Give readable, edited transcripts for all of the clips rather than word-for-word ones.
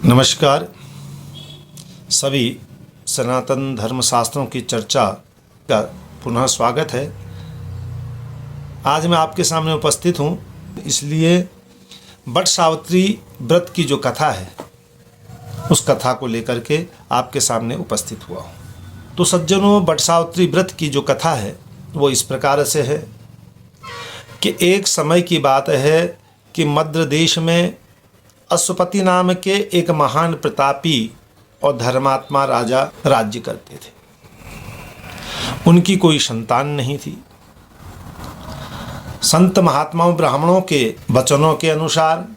नमस्कार। सभी सनातन धर्मशास्त्रों की चर्चा का पुनः स्वागत है। आज मैं आपके सामने उपस्थित हूँ इसलिए वट सावित्री व्रत की जो कथा है उस कथा को लेकर के आपके सामने उपस्थित हुआ हूँ। तो सज्जनों, वट सावित्री व्रत की जो कथा है वो इस प्रकार से है कि एक समय की बात है कि मद्र देश में अश्वपति नाम के एक महान प्रतापी और धर्मात्मा राजा राज्य करते थे। उनकी कोई संतान नहीं थी। संत महात्माओं ब्राह्मणों के वचनों के अनुसार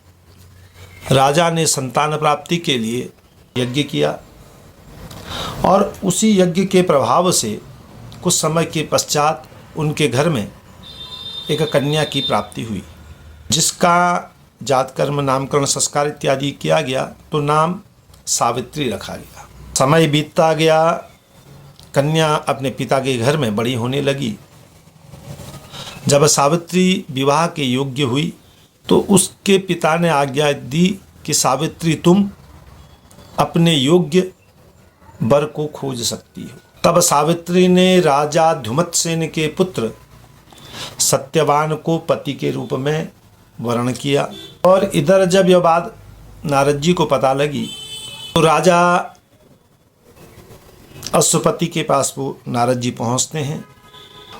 राजा ने संतान प्राप्ति के लिए यज्ञ किया और उसी यज्ञ के प्रभाव से कुछ समय के पश्चात उनके घर में एक कन्या की प्राप्ति हुई, जिसका जात कर्म नामकरण संस्कार इत्यादि किया गया तो नाम सावित्री रखा गया। समय बीतता गया, कन्या अपने पिता के घर में बड़ी होने लगी। जब सावित्री विवाह के योग्य हुई तो उसके पिता ने आज्ञा दी कि सावित्री तुम अपने योग्य वर को खोज सकती हो। तब सावित्री ने राजा धुमत्सेन के पुत्र सत्यवान को पति के रूप में वर्ण किया। और इधर जब यह बात नारद जी को पता लगी तो राजा अश्वपति के पास वो नारद जी पहुंचते हैं,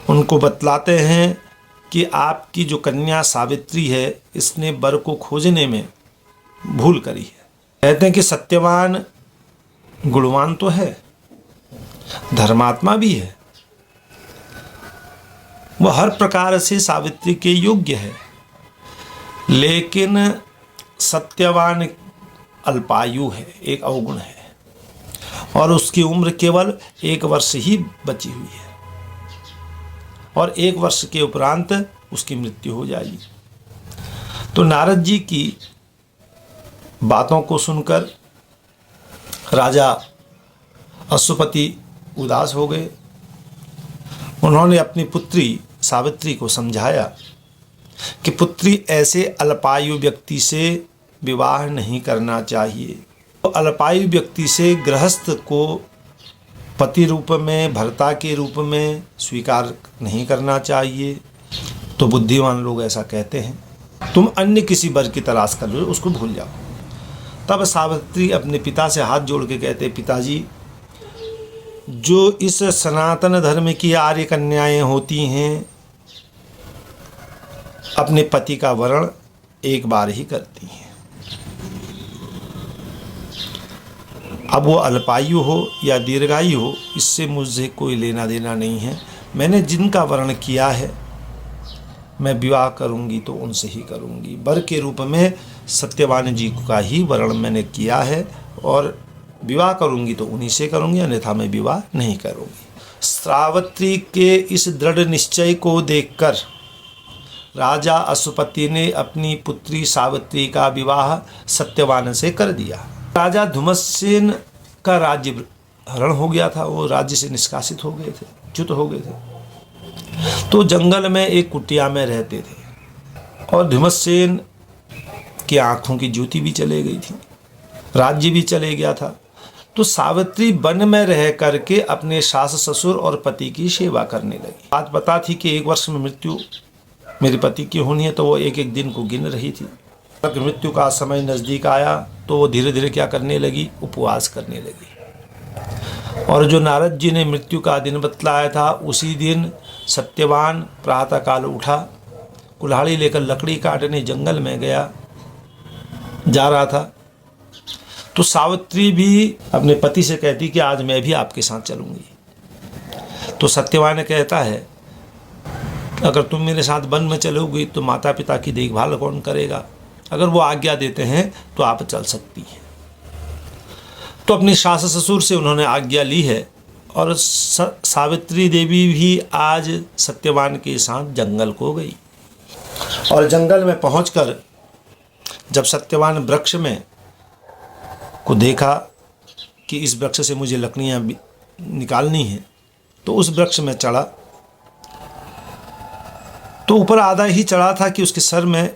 उनको बतलाते हैं कि आपकी जो कन्या सावित्री है इसने वर को खोजने में भूल करी है। कहते हैं कि सत्यवान गुणवान तो है, धर्मात्मा भी है, वह हर प्रकार से सावित्री के योग्य है, लेकिन सत्यवान अल्पायु है, एक अवगुण है और उसकी उम्र केवल 1 वर्ष ही बची हुई है और 1 वर्ष के उपरांत उसकी मृत्यु हो जाएगी। तो नारद जी की बातों को सुनकर राजा अश्वपति उदास हो गए। उन्होंने अपनी पुत्री सावित्री को समझाया कि पुत्री, ऐसे अल्पायु व्यक्ति से विवाह नहीं करना चाहिए। तो अल्पायु व्यक्ति से गृहस्थ को पति रूप में, भर्ता के रूप में स्वीकार नहीं करना चाहिए। तो बुद्धिमान लोग ऐसा कहते हैं, तुम अन्य किसी वर की तलाश कर लो, उसको भूल जाओ। तब सावित्री अपने पिता से हाथ जोड़ के कहते, पिताजी, जो इस सनातन धर्म की आर्य कन्याएं होती हैं अपने पति का वरण एक बार ही करती हैं। अब वो अल्पायु हो या दीर्घायु हो, इससे मुझे कोई लेना देना नहीं है। मैंने जिनका वर्ण किया है मैं विवाह करूंगी तो उनसे ही करूंगी। वर के रूप में सत्यवान जी का ही वर्ण मैंने किया है और विवाह करूंगी तो उन्हीं से करूंगी, अन्यथा मैं विवाह नहीं करूंगी। सावित्री के इस दृढ़ निश्चय को देखकर राजा अश्वपति ने अपनी पुत्री सावित्री का विवाह सत्यवान से कर दिया। राजा धुमत्सेन का राज्य हरण हो गया था, वो राज्य से निष्कासित हो गए थे, च्युत हो गए थे। तो जंगल में एक कुटिया में रहते थे और धुमत्सेन की आंखों की ज्योति भी चले गई थी, राज्य भी चले गया था। तो सावित्री वन में रह करके अपने सास ससुर और पति की सेवा करने लगी। बात पता थी कि 1 वर्ष में मृत्यु मेरे पति की होनी है, तो वो एक एक दिन को गिन रही थी। तक मृत्यु का समय नज़दीक आया तो वो धीरे धीरे क्या करने लगी, उपवास करने लगी। और जो नारद जी ने मृत्यु का दिन बतलाया था, उसी दिन सत्यवान प्रातःकाल उठा, कुल्हाड़ी लेकर लकड़ी काटने जंगल में जा रहा था। तो सावित्री भी अपने पति से कहती कि आज मैं भी आपके साथ चलूँगी। तो सत्यवान कहता है, अगर तुम मेरे साथ वन में चलोगी तो माता पिता की देखभाल कौन करेगा? अगर वो आज्ञा देते हैं तो आप चल सकती हैं। तो अपनी सास ससुर से उन्होंने आज्ञा ली है और सावित्री देवी भी आज सत्यवान के साथ जंगल को गई। और जंगल में पहुंचकर जब सत्यवान वृक्ष में को देखा कि इस वृक्ष से मुझे लकड़ियाँ निकालनी हैं, तो उस वृक्ष में चढ़ा। तो ऊपर आधा ही चढ़ा था कि उसके सर में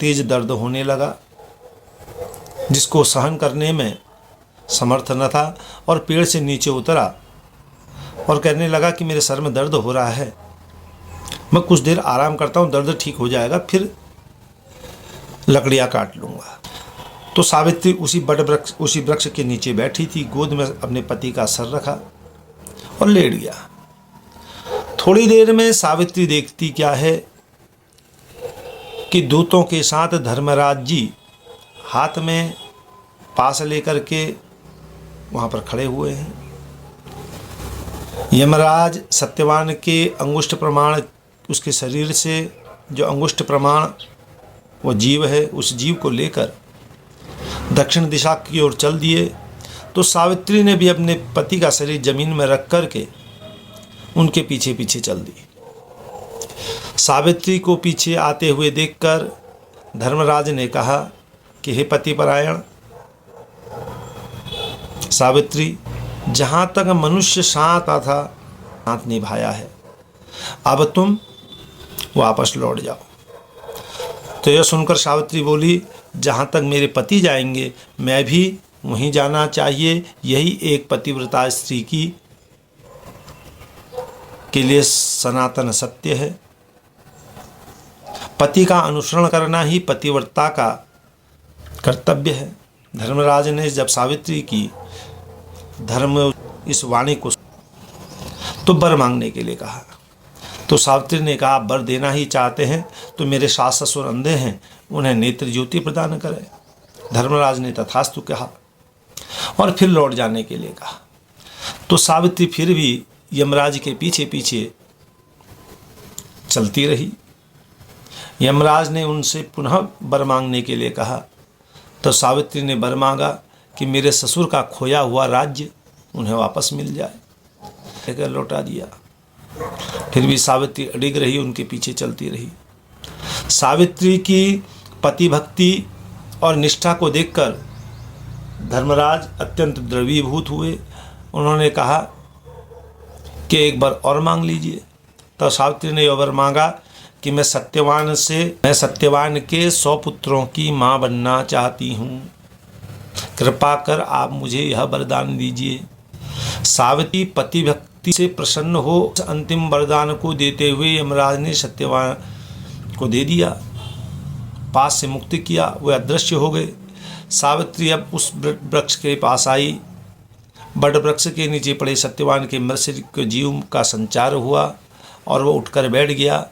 तेज दर्द होने लगा। जिसको सहन करने में समर्थ न था, और पेड़ से नीचे उतरा और कहने लगा कि मेरे सर में दर्द हो रहा है, मैं कुछ देर आराम करता हूँ, दर्द ठीक हो जाएगा, फिर लकड़ियाँ काट लूँगा। तो सावित्री उसी वृक्ष के नीचे बैठी थी, गोद में अपने पति का सर रखा और लेट गया। थोड़ी देर में सावित्री देखती क्या है कि दूतों के साथ धर्मराज जी हाथ में पास लेकर के वहाँ पर खड़े हुए हैं। यमराज सत्यवान के अंगुष्ठ प्रमाण, उसके शरीर से जो अंगुष्ठ प्रमाण वो जीव है, उस जीव को लेकर दक्षिण दिशा की ओर चल दिए। तो सावित्री ने भी अपने पति का शरीर जमीन में रख कर के उनके पीछे पीछे चल दी। सावित्री को पीछे आते हुए देखकर धर्मराज ने कहा कि हे पतिपरायण सावित्री, जहाँ तक मनुष्य साथ आता था साथ निभाया है, अब तुम वापस लौट जाओ। तो यह सुनकर सावित्री बोली, जहाँ तक मेरे पति जाएंगे मैं भी वहीं जाना चाहिए, यही एक पतिव्रता स्त्री के लिए सनातन सत्य है। पति का अनुसरण करना ही पतिव्रता का कर्तव्य है। धर्मराज ने जब सावित्री की धर्म इस वाणी को तो वर मांगने के लिए कहा, तो सावित्री ने कहा, वर देना ही चाहते हैं तो मेरे सास ससुर अंधे हैं, उन्हें नेत्र ज्योति प्रदान करें। धर्मराज ने तथास्तु कहा और फिर लौट जाने के लिए कहा। तो सावित्री फिर भी यमराज के पीछे पीछे चलती रही। यमराज ने उनसे पुनः वर मांगने के लिए कहा, तो सावित्री ने वर मांगा कि मेरे ससुर का खोया हुआ राज्य उन्हें वापस मिल जाए, लेकर लौटा दिया। फिर भी सावित्री अडिग रही, उनके पीछे चलती रही। सावित्री की पति भक्ति और निष्ठा को देखकर धर्मराज अत्यंत द्रवीभूत हुए। उन्होंने कहा कि एक बार और मांग लीजिए। तो सावित्री ने यह वर मांगा कि मैं सत्यवान के 100 पुत्रों की माँ बनना चाहती हूँ, कृपा कर आप मुझे यह वरदान दीजिए। सावित्री पति भक्ति से प्रसन्न हो अंतिम वरदान को देते हुए यमराज ने सत्यवान को दे दिया, पास से मुक्त किया, वे अदृश्य हो गए। सावित्री अब उस वृक्ष के पास आई। बड़ वृक्ष के नीचे पड़े सत्यवान के मृत शरीर के जीव का संचार हुआ और वह उठकर बैठ गया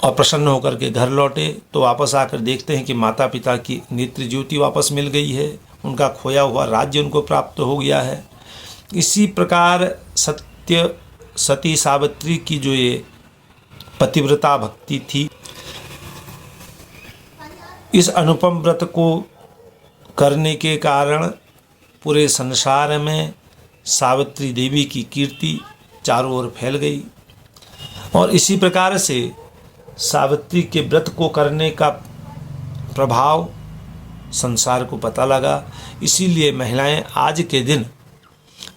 और प्रसन्न होकर के घर लौटे। तो वापस आकर देखते हैं कि माता पिता की नेत्र ज्योति वापस मिल गई है, उनका खोया हुआ राज्य उनको प्राप्त हो गया है। इसी प्रकार सती सावित्री की जो ये पतिव्रता भक्ति थी, इस अनुपम व्रत को करने के कारण पूरे संसार में सावित्री देवी की कीर्ति चारों ओर फैल गई। और इसी प्रकार से सावित्री के व्रत को करने का प्रभाव संसार को पता लगा। इसीलिए महिलाएं आज के दिन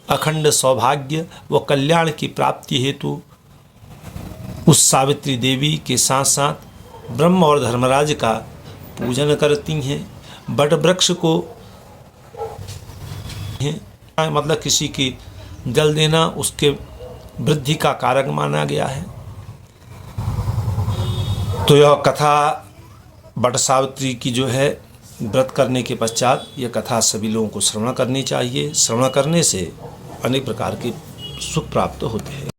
अखंड सौभाग्य व कल्याण की प्राप्ति हेतु उस सावित्री देवी के साथ साथ ब्रह्म और धर्मराज का पूजन करती हैं। बट वृक्ष को मतलब किसी की जल देना उसके वृद्धि का कारक माना गया है। तो यह कथा बट सावित्री की जो है व्रत करने के पश्चात यह कथा सभी लोगों को श्रवण करनी चाहिए। श्रवण करने से अनेक प्रकार के सुख प्राप्त होते हैं।